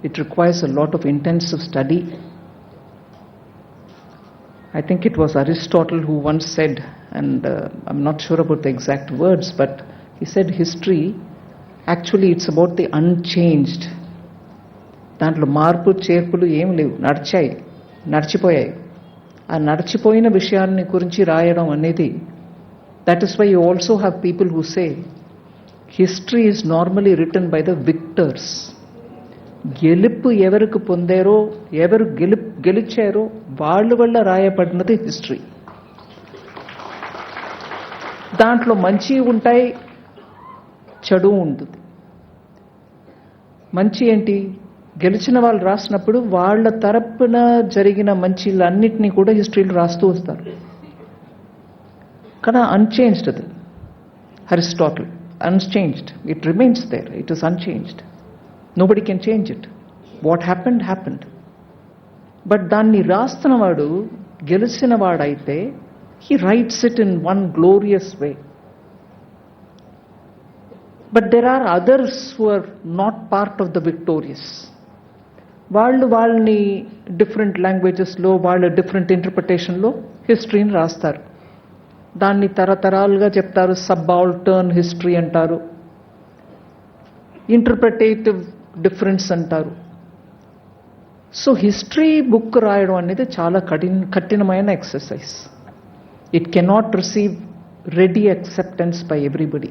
It requires a lot of intensive study. I think it was Aristotle who once said, and I'm not sure about the exact words, but he said history, actually it's about the unchanged. దాంట్లో మార్పు చేర్పులు ఏం లేవు, నడిచిపోయాయి. ఆ నడిచిపోయిన విషయాన్ని గురించి రాయడం అనేది, that is why you also have people who say history is normally written by the victors. గెలుపు ఎవరికి పొందారో, ఎవరు గెలిచారో వాళ్ళ వల్ల రాయబడినది హిస్టరీ. దాంట్లో మంచి ఉంటాయి, చెడు ఉంటుంది. మంచి ఏంటి? గెలిచిన వాళ్ళు రాసినప్పుడు వాళ్ళ తరపున జరిగిన మంచిలన్నిటినీ కూడా హిస్టరీలో రాస్తూ వస్తారు. కానీ అన్చేంజ్డ్ అది. Aristotle unchanged, it remains there, it is unchanged. Nobody can change it. What happened, happened. But దాన్ని రాస్తున్నవాడు గెలిచిన వాడైతే he writes it in one glorious way. But there are others who are not part of the victorious. వాళ్ళని different లాంగ్వేజెస్లో, వాళ్ళ different ఇంటర్ప్రిటేషన్లో హిస్టరీని రాస్తారు. దాన్ని తరతరాలుగా చెప్తారు. Subaltern history అంటారు, ఇంటర్ప్రిటేటివ్ డిఫరెన్స్ అంటారు. సో హిస్టరీ బుక్ రాయడం అనేది చాలా కఠినమైన exercise. It cannot receive ready acceptance by everybody.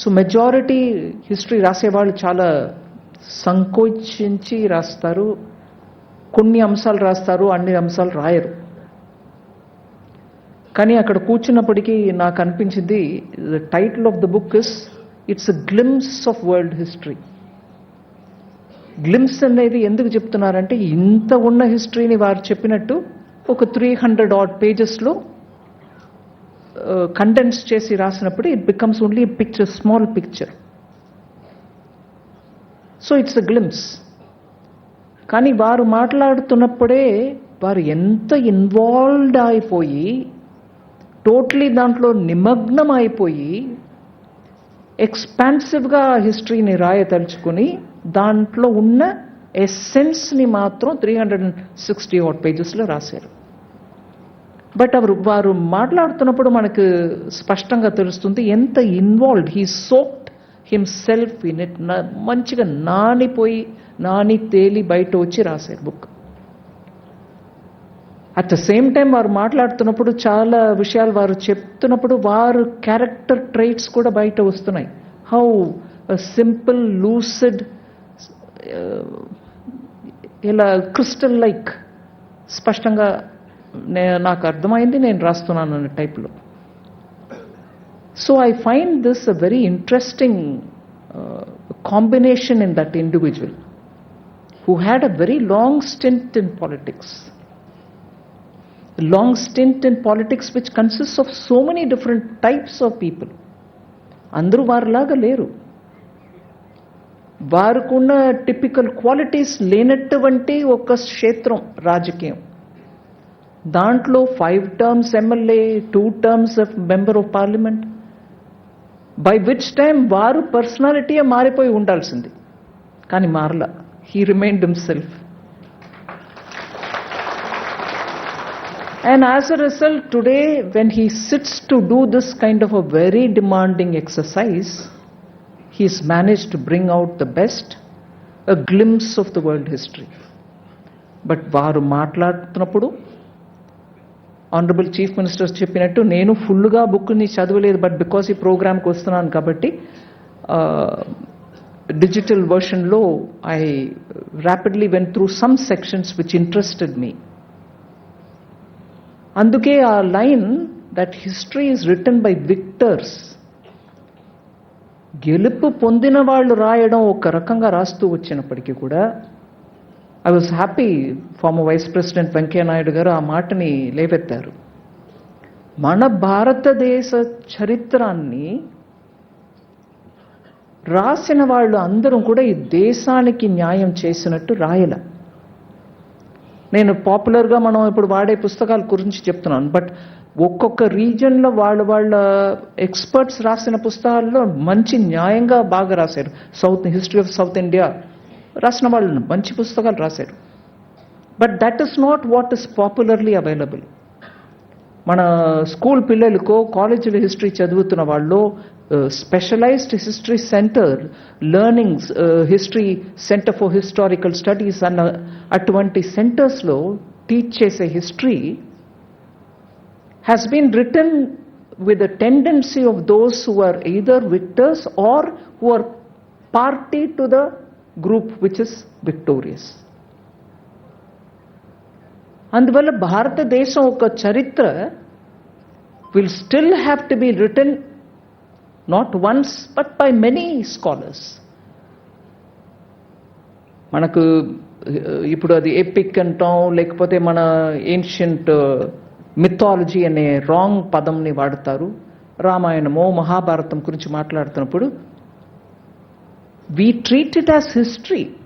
So majority history రాసేవాళ్ళు చాలా సంకోచించి రాస్తారు. కొన్ని అంశాలు రాస్తారు, అన్ని అంశాలు రాయరు. కానీ అక్కడ కూర్చున్నప్పటికీ నాకు అనిపించింది, the title of the book is it's a glimpse of world history. Glimpse అనేది ఎందుకు చెప్తున్నారంటే, ఇంత ఉన్న హిస్టరీని వారు చెప్పినట్టు ఒక 300 odd పేజెస్లో కండెన్స్ చేసి రాసినప్పుడు it becomes only a picture, small picture. So it's a glimpse. కానీ వారు మాట్లాడుతున్నప్పుడే వారు ఎంత ఇన్వాల్వ్డ్ అయిపోయి, టోటలీ దాంట్లో నిమగ్నం అయిపోయి, ఎక్స్పాన్సివ్గా హిస్టరీని రాయదలుచుకుని దాంట్లో ఉన్న ఎస్సెన్స్ని మాత్రం 360 odd పేజెస్లో రాశారు. బట్ వారు మాట్లాడుతున్నప్పుడు మనకు స్పష్టంగా తెలుస్తుంది ఎంత involved, he soaked himself in it. మంచిగా నాని తేలి బయట వచ్చి రాశారు book. At the same time వారు మాట్లాడుతున్నప్పుడు చాలా విషయాలు వారు చెప్తున్నప్పుడు వారు క్యారెక్టర్ ట్రైట్స్ కూడా బయట వస్తున్నాయి. హౌ సింపుల్, లూసిడ్, ఇలా క్రిస్టల్ లైక్ స్పష్టంగా నాకు అర్థమైంది, నేను రాస్తున్నాను అనే టైప్లో. So I find this a very interesting combination in that individual who had a very long stint in politics. Long stint in politics which consists of so many different types of people. అందరూ వారిలాగా లేరు. వారికున్న typical qualities లేనటువంటి ఒక క్షేత్రం రాజకీయం. దాంట్లో 5 terms MLA, 2 terms of member of parliament, by which time వారు పర్సనాలిటీయే మారిపోయి ఉండాల్సింది. కానీ మారలా. He remained himself. And as a result, today, when he sits to do this kind of a very demanding exercise, he's managed to bring out the best, a glimpse of the world history. But varu maatladutunnappudu, Honorable Chief Minister cheppinattu, nenu full-ga book ni chadavaledu, but because ee program ku vastunanu kabatti, digital version lo I rapidly went through some sections which interested me. అందుకే ఆ line that history is written by victors, గెలుపు పొందిన వాళ్ళు రాయడం ఒక రకంగా రాస్తూ వచ్చినప్పటికీ కూడా, I was happy former vice president Venkaiah Naidu garu ఆ మాటని లేవెత్తారు. మన భారతదేశ చరిత్రాన్ని రాసిన వాళ్ళు అందరం కూడా ఈ దేశానికి న్యాయం చేసినట్టు రాయల. నేను పాపులర్గా మనం ఇప్పుడు వాడే పుస్తకాల గురించి చెప్తున్నాను, బట్ ఒక్కొక్క రీజన్లో వాళ్ళ ఎక్స్పర్ట్స్ రాసిన పుస్తకాల్లో మంచి న్యాయంగా బాగా రాశారు. హిస్టరీ ఆఫ్ సౌత్ ఇండియా, రాసిన వాళ్ళు మంచి పుస్తకాలు రాశారు. But that is not what is popularly available. మన స్కూల్ పిల్లలకో కాలేజీలో హిస్టరీ చదువుతున్న వాళ్ళు specialised history centre, learnings history centre for historical studies అన్న అటువంటి సెంటర్స్లో టీచ్ చేసే history has been written with a tendency of those who are either victors or who are party to the group which is victorious. అందువల్ల భారతదేశం ఒక చరిత్ర will still have to be written not once but by many scholars. మనకు ఇప్పుడు అది epic అంటాం, లేకపోతే మన ఏన్షియంట్ మిథాలజీ అనే రాంగ్ పదంని వాడతారు. రామాయణమో మహాభారతం గురించి మాట్లాడుతున్నప్పుడు we treat it as history.